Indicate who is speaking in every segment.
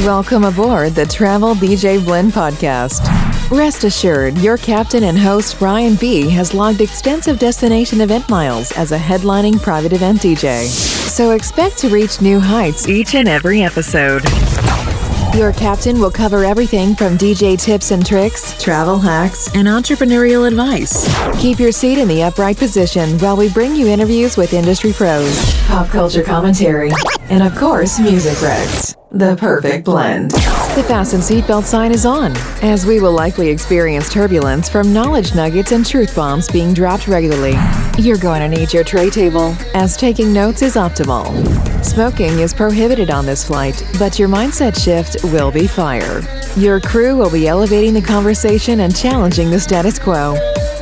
Speaker 1: Welcome aboard the Travel DJ Blend podcast. Rest assured, your captain and host Brian B. has logged extensive destination event miles as a headlining private event DJ. So expect to reach new heights each and every episode. Your captain will cover everything from DJ tips and tricks, travel hacks, and entrepreneurial advice. Keep your seat in the upright position while we bring you interviews with industry pros, pop culture commentary, and of course, music recs. The perfect blend. The fasten seatbelt sign is on, as we will likely experience turbulence from knowledge nuggets and truth bombs being dropped regularly. You're going to need your tray table, as taking notes is optimal. Smoking is prohibited on this flight, but your mindset shift will be fire. Your crew will be elevating the conversation and challenging the status quo.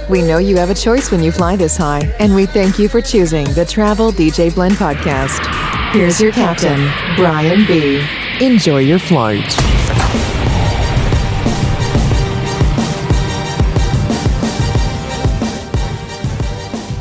Speaker 1: We know you have a choice when you fly this high, and we thank you for choosing the Travel DJ Blend podcast. Here's your captain, Brian B. Enjoy your flight.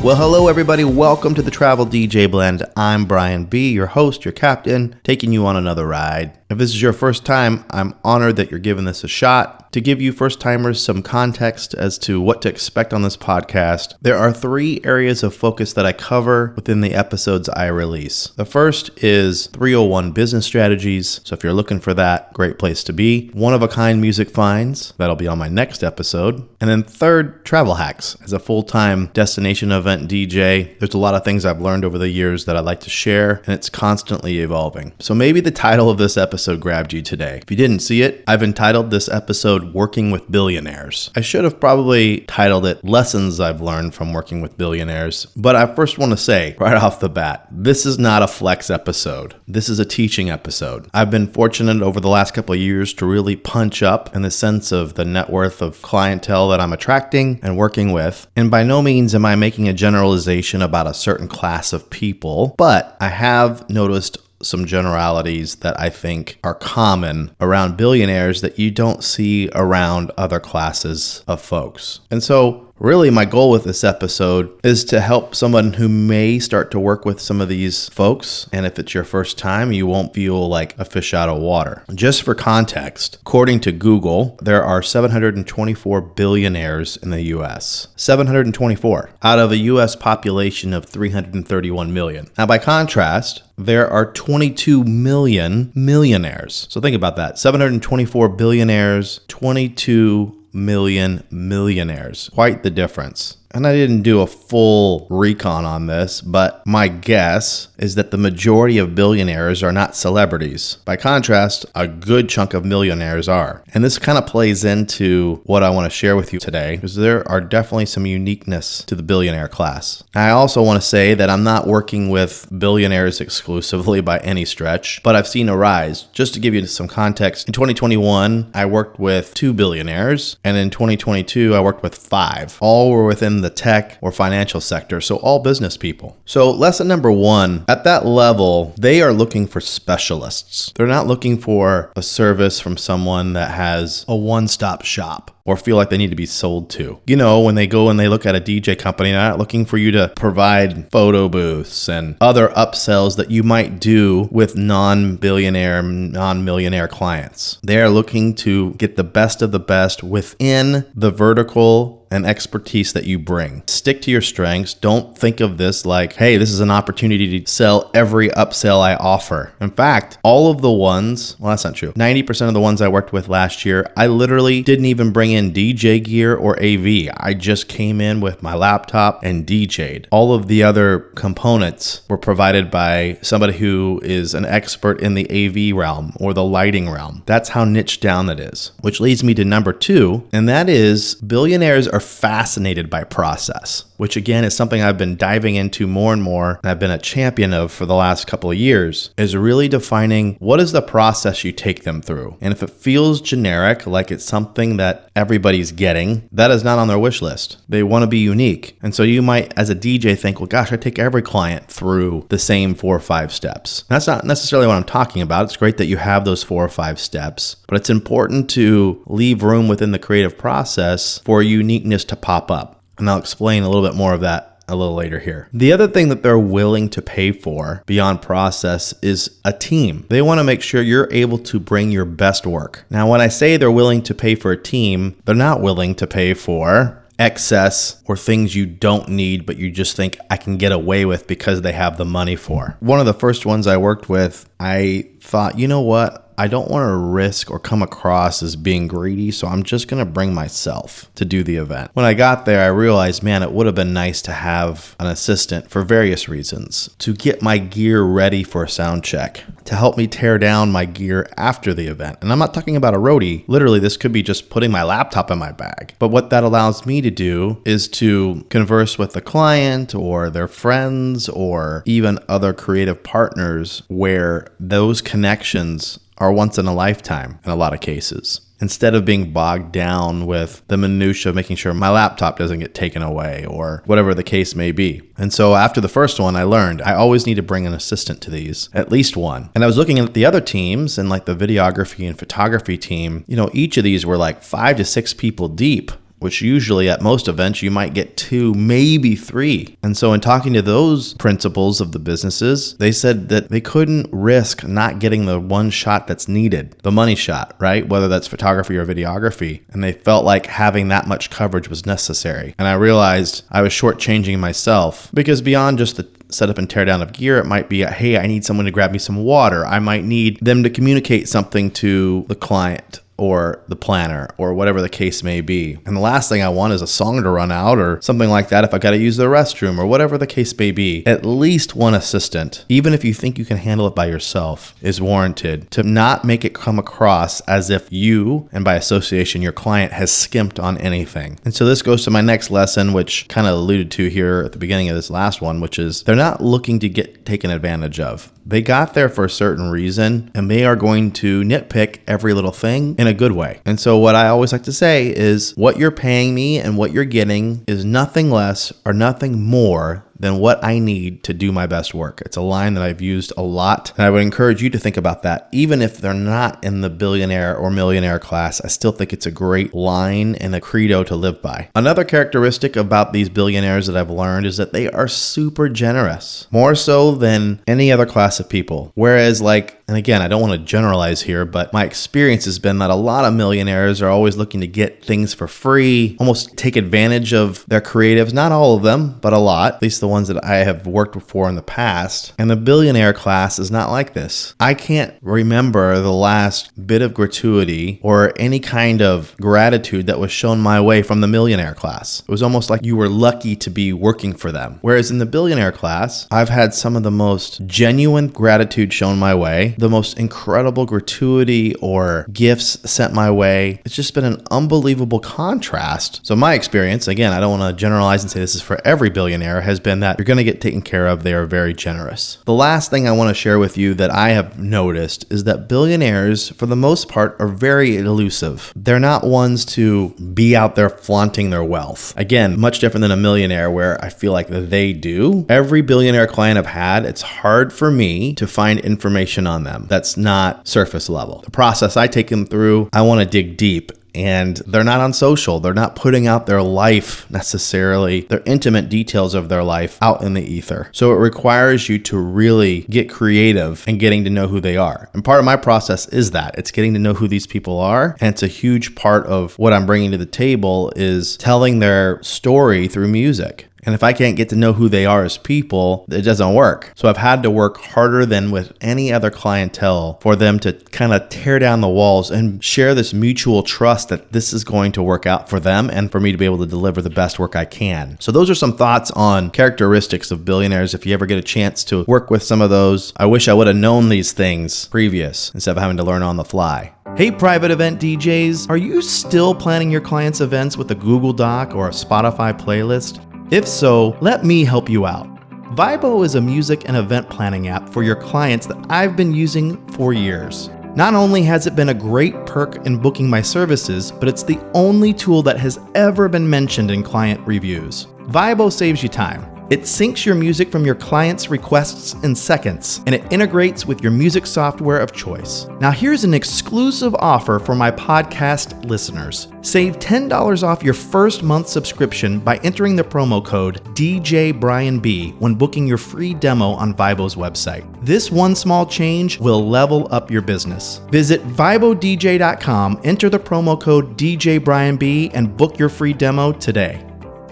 Speaker 2: Well, hello everybody. Welcome to the Travel DJ Blend. I'm Brian B., your host, your captain, taking you on another ride. If this is your first time, I'm honored that you're giving this a shot. To give you first-timers some context as to what to expect on this podcast, there are 3 areas of focus that I cover within the episodes I release. The first is 301 business strategies. So if you're looking for that, great place to be. One-of-a-kind music finds. That'll be on my next episode. And then third, travel hacks. As a full-time destination event DJ, there's a lot of things I've learned over the years that I'd like to share, and it's constantly evolving. So maybe the title of this episode grabbed you today. If you didn't see it, I've entitled this episode Working with Billionaires. I should have probably titled it Lessons I've Learned from Working with Billionaires, but I first want to say right off the bat, this is not a flex episode. This is a teaching episode. I've been fortunate over the last couple of years to really punch up in the sense of the net worth of clientele that I'm attracting and working with. And by no means am I making a generalization about a certain class of people, but I have noticed some generalities that I think are common around billionaires that you don't see around other classes of folks. And so really, my goal with this episode is to help someone who may start to work with some of these folks. And if it's your first time, you won't feel like a fish out of water. Just for context, according to Google, there are 724 billionaires in the U.S. 724 out of a U.S. population of 331 million. Now, by contrast, there are 22 million millionaires. So think about that. 724 billionaires, 22 million millionaires. Quite the difference. And I didn't do a full recon on this, but my guess is that the majority of billionaires are not celebrities. By contrast, a good chunk of millionaires are. And this kind of plays into what I want to share with you today, because there are definitely some uniqueness to the billionaire class. I also want to say that I'm not working with billionaires exclusively by any stretch, but I've seen a rise. Just to give you some context, in 2021, I worked with 2 billionaires, and in 2022, I worked with 5. All were within the tech or financial sector, so all business people. So lesson number 1, at that level, they are looking for specialists. They're not looking for a service from someone that has a one-stop shop or feel like they need to be sold to. You know, when they go and they look at a DJ company, they're not looking for you to provide photo booths and other upsells that you might do with non-billionaire, non-millionaire clients. They are looking to get the best of the best within the vertical and expertise that you bring. Stick to your strengths. Don't think of this like, hey, this is an opportunity to sell every upsell I offer. In fact, all of the ones, well, that's not true. 90% of the ones I worked with last year, I literally didn't even bring in DJ gear or AV. I just came in with my laptop and DJ'd. All of the other components were provided by somebody who is an expert in the AV realm or the lighting realm. That's how niche down that is. Which leads me to number 2, and that is billionaires are fascinated by process, which again is something I've been diving into more and more, and I've been a champion of for the last couple of years, is really defining what is the process you take them through. And if it feels generic, like it's something that everybody's getting, that is not on their wish list. They want to be unique. And so you might, as a DJ, think, well, gosh, I take every client through the same 4 or 5 steps. That's not necessarily what I'm talking about. It's great that you have those 4 or 5 steps, but it's important to leave room within the creative process for uniqueness to pop up. And I'll explain a little bit more of that a little later here. The other thing that they're willing to pay for beyond process is a team. They want to make sure you're able to bring your best work. Now, when I say they're willing to pay for a team, they're not willing to pay for excess or things you don't need, but you just think I can get away with because they have the money for. One of the first ones I worked with, I thought, you know what? I don't want to risk or come across as being greedy, so I'm just going to bring myself to do the event. When I got there, I realized, man, it would have been nice to have an assistant for various reasons, to get my gear ready for a sound check, to help me tear down my gear after the event. And I'm not talking about a roadie. Literally, this could be just putting my laptop in my bag. But what that allows me to do is to converse with the client or their friends or even other creative partners where those connections are once in a lifetime in a lot of cases, instead of being bogged down with the minutia of making sure my laptop doesn't get taken away or whatever the case may be. And so after the first one, I learned I always need to bring an assistant to these, at least one. And I was looking at the other teams and like the videography and photography team, each of these were like 5 to 6 people deep, which usually at most events you might get 2, maybe 3. And so in talking to those principals of the businesses, they said that they couldn't risk not getting the one shot that's needed, the money shot, right? Whether that's photography or videography. And they felt like having that much coverage was necessary. And I realized I was shortchanging myself because beyond just the setup and tear down of gear, it might be, hey, I need someone to grab me some water. I might need them to communicate something to the client or the planner or whatever the case may be. And the last thing I want is a song to run out or something like that if I got to use the restroom or whatever the case may be. At least one assistant, even if you think you can handle it by yourself, is warranted to not make it come across as if you, and by association, your client has skimped on anything. And so this goes to my next lesson, which kind of alluded to here at the beginning of this last one, which is they're not looking to get taken advantage of. They got there for a certain reason, and they are going to nitpick every little thing in a good way. And so what I always like to say is what you're paying me and what you're getting is nothing less or nothing more than what I need to do my best work. It's a line that I've used a lot, and I would encourage you to think about that. Even if they're not in the billionaire or millionaire class, I still think it's a great line and a credo to live by. Another characteristic about these billionaires that I've learned is that they are super generous, more so than any other class of people. Whereas and again, I don't want to generalize here, but my experience has been that a lot of millionaires are always looking to get things for free, almost take advantage of their creatives. Not all of them, but a lot, at least the ones that I have worked for in the past. And the billionaire class is not like this. I can't remember the last bit of gratuity or any kind of gratitude that was shown my way from the millionaire class. It was almost like you were lucky to be working for them. Whereas in the billionaire class, I've had some of the most genuine gratitude shown my way, the most incredible gratuity or gifts sent my way. It's just been an unbelievable contrast. So my experience, again, I don't want to generalize and say this is for every billionaire, has been that you're going to get taken care of. They are very generous. The last thing I want to share with you that I have noticed is that billionaires, for the most part, are very elusive. They're not ones to be out there flaunting their wealth. Again, much different than a millionaire where I feel like they do. Every billionaire client I've had, it's hard for me to find information on them that's not surface level. The process I take them through, I want to dig deep. And they're not on social. They're not putting out their life necessarily, their intimate details of their life out in the ether. So it requires you to really get creative and getting to know who they are. And part of my process is that. It's getting to know who these people are. And it's a huge part of what I'm bringing to the table is telling their story through music. And if I can't get to know who they are as people, it doesn't work. So I've had to work harder than with any other clientele for them to kind of tear down the walls and share this mutual trust that this is going to work out for them and for me to be able to deliver the best work I can. So those are some thoughts on characteristics of billionaires. If you ever get a chance to work with some of those, I wish I would have known these things previous instead of having to learn on the fly. Hey, private event DJs, are you still planning your clients' events with a Google Doc or a Spotify playlist? If so, let me help you out. Vibo is a music and event planning app for your clients that I've been using for years. Not only has it been a great perk in booking my services, but it's the only tool that has ever been mentioned in client reviews. Vibo saves you time. It syncs your music from your client's requests in seconds, and it integrates with your music software of choice. Now here's an exclusive offer for my podcast listeners. Save $10 off your first month subscription by entering the promo code DJBrianB when booking your free demo on Vibo's website. This one small change will level up your business. Visit ViboDJ.com, enter the promo code DJBrianB, and book your free demo today.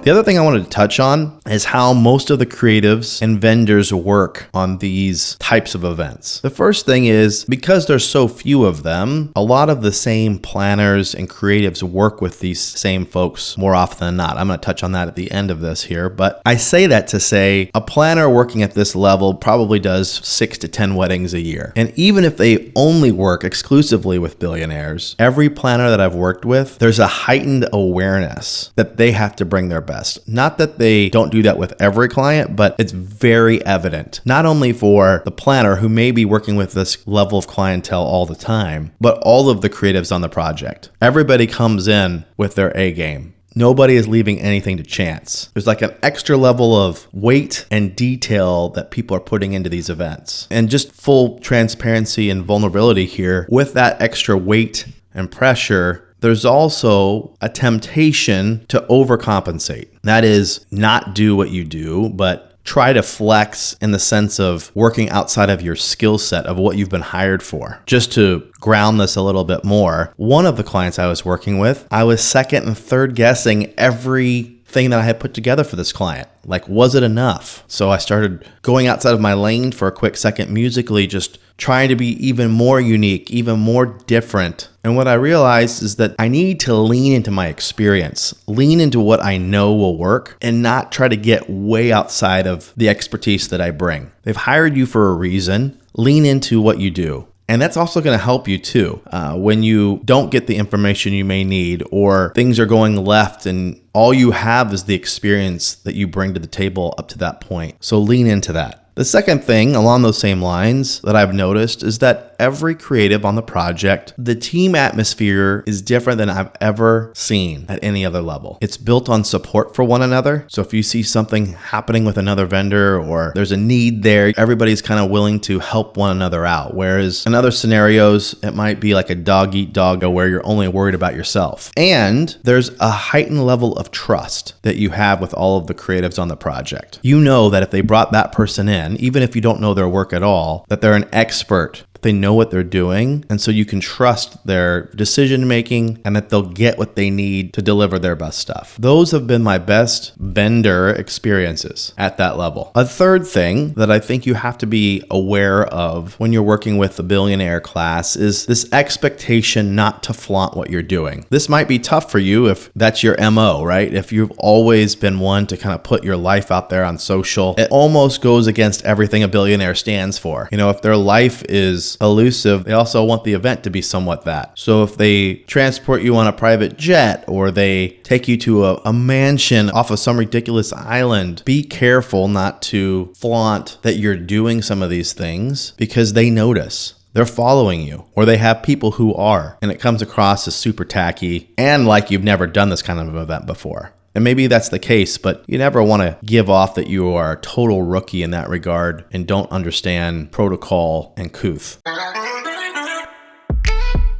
Speaker 2: The other thing I wanted to touch on is how most of the creatives and vendors work on these types of events. The first thing is, because there's so few of them, a lot of the same planners and creatives work with these same folks more often than not. I'm going to touch on that at the end of this here, but I say that to say a planner working at this level probably does 6 to 10 weddings a year. And even if they only work exclusively with billionaires, every planner that I've worked with, there's a heightened awareness that they have to bring their best. Not that they don't do that with every client, but it's very evident, not only for the planner who may be working with this level of clientele all the time, but all of the creatives on the project. Everybody comes in with their A game. Nobody is leaving anything to chance. There's like an extra level of weight and detail that people are putting into these events. And just full transparency and vulnerability here, with that extra weight and pressure, there's also a temptation to overcompensate. That is, not do what you do, but try to flex in the sense of working outside of your skill set of what you've been hired for. Just to ground this a little bit more, one of the clients I was working with, I was second and third guessing everything that I had put together for this client. Like, was it enough? So I started going outside of my lane for a quick second musically, just trying to be even more unique, even more different. And what I realized is that I need to lean into my experience, lean into what I know will work, and not try to get way outside of the expertise that I bring. They've hired you for a reason. Lean into what you do. And that's also going to help you too when you don't get the information you may need, or things are going left and all you have is the experience that you bring to the table up to that point. So lean into that. The second thing along those same lines that I've noticed is that every creative on the project, the team atmosphere is different than I've ever seen at any other level. It's built on support for one another. So if you see something happening with another vendor or there's a need there, everybody's kind of willing to help one another out. Whereas in other scenarios, it might be like a dog eat dog where you're only worried about yourself. And there's a heightened level of trust that you have with all of the creatives on the project. You know that if they brought that person in, even if you don't know their work at all, that they're an expert, they know what they're doing, and so you can trust their decision making and that they'll get what they need to deliver their best stuff. Those have been my best vendor experiences at that level. A third thing that I think you have to be aware of when you're working with the billionaire class is this expectation not to flaunt what you're doing. This might be tough for you if that's your MO, right? If you've always been one to kind of put your life out there on social, it almost goes against everything a billionaire stands for. You know, if their life is elusive, they also want the event to be somewhat that. So if they transport you on a private jet or they take you to a mansion off of some ridiculous island, be careful not to flaunt that you're doing some of these things because they notice. They're following you, or they have people who are, and it comes across as super tacky and like you've never done this kind of event before. And maybe that's the case, but you never want to give off that you are a total rookie in that regard and don't understand protocol and couth.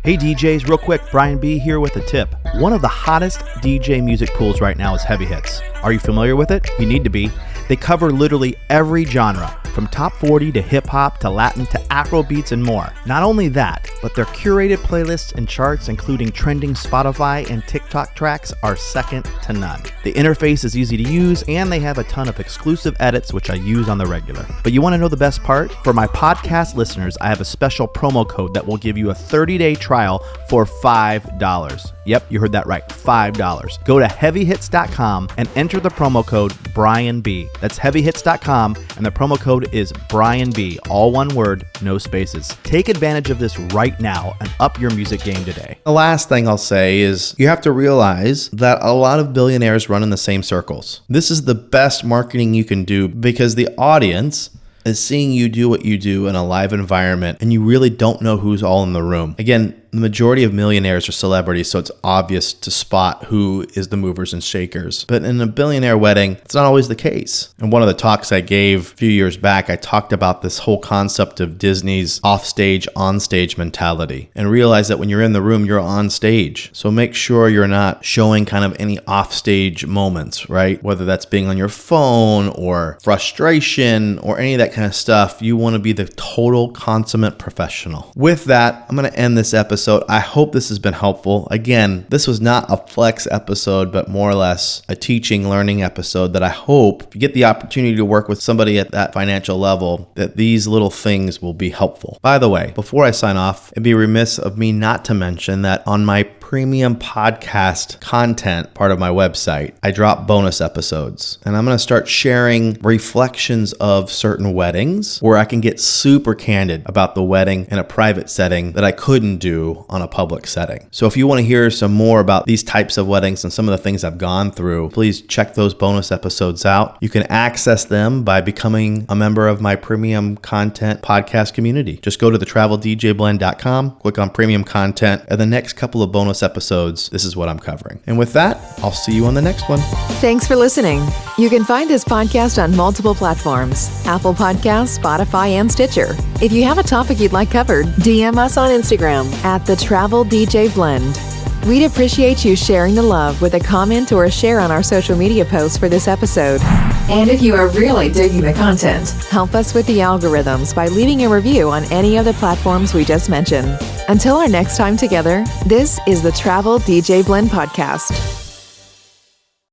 Speaker 3: Hey DJs, real quick, Brian B here with a tip. One of the hottest DJ music pools right now is Heavy Hits. Are you familiar with it? You need to be. They cover literally every genre, from top 40 to hip hop to Latin to Afro beats and more. Not only that, but their curated playlists and charts, including trending Spotify and TikTok tracks, are second to none. The interface is easy to use, and they have a ton of exclusive edits, which I use on the regular. But you want to know the best part? For my podcast listeners, I have a special promo code that will give you a 30-day trial for $5. Yep, you heard that right, $5. Go to heavyhits.com and enter the promo code BrianB. That's heavyhits.com, and the promo code is BrianB, all one word, no spaces. Take advantage of this right now and up your music game today.
Speaker 2: The last thing I'll say is you have to realize that a lot of billionaires run in the same circles. This is the best marketing you can do because the audience is seeing you do what you do in a live environment and you really don't know who's all in the room. Again, The majority of millionaires are celebrities, so it's obvious to spot who is the movers and shakers. But in a billionaire wedding, it's not always the case. In one of the talks I gave a few years back, I talked about this whole concept of Disney's offstage, onstage mentality, and realize that when you're in the room, you're on stage. So make sure you're not showing kind of any offstage moments, right? Whether that's being on your phone or frustration or any of that kind of stuff. You want to be the total consummate professional. With that, I'm going to end this episode. I hope this has been helpful. Again, this was not a flex episode, but more or less a teaching, learning episode that I hope, if you get the opportunity to work with somebody at that financial level, that these little things will be helpful. By the way, before I sign off, it'd be remiss of me not to mention that on my premium podcast content part of my website, I drop bonus episodes, and I'm going to start sharing reflections of certain weddings where I can get super candid about the wedding in a private setting that I couldn't do on a public setting. So if you want to hear some more about these types of weddings and some of the things I've gone through, please check those bonus episodes out. You can access them by becoming a member of my premium content podcast community. Just go to thetraveldjblend.com, click on premium content, and the next couple of bonus episodes, this is what I'm covering. And with that, I'll see you on the next one.
Speaker 1: Thanks for listening. You can find this podcast on multiple platforms: Apple Podcasts, Spotify, and Stitcher. If you have a topic you'd like covered, DM us on Instagram at @TheTravelDJBlend. We'd appreciate you sharing the love with a comment or a share on our social media posts for this episode. And if you are really digging the content, help us with the algorithms by leaving a review on any of the platforms we just mentioned. Until our next time together, this is the Travel DJ Blend Podcast.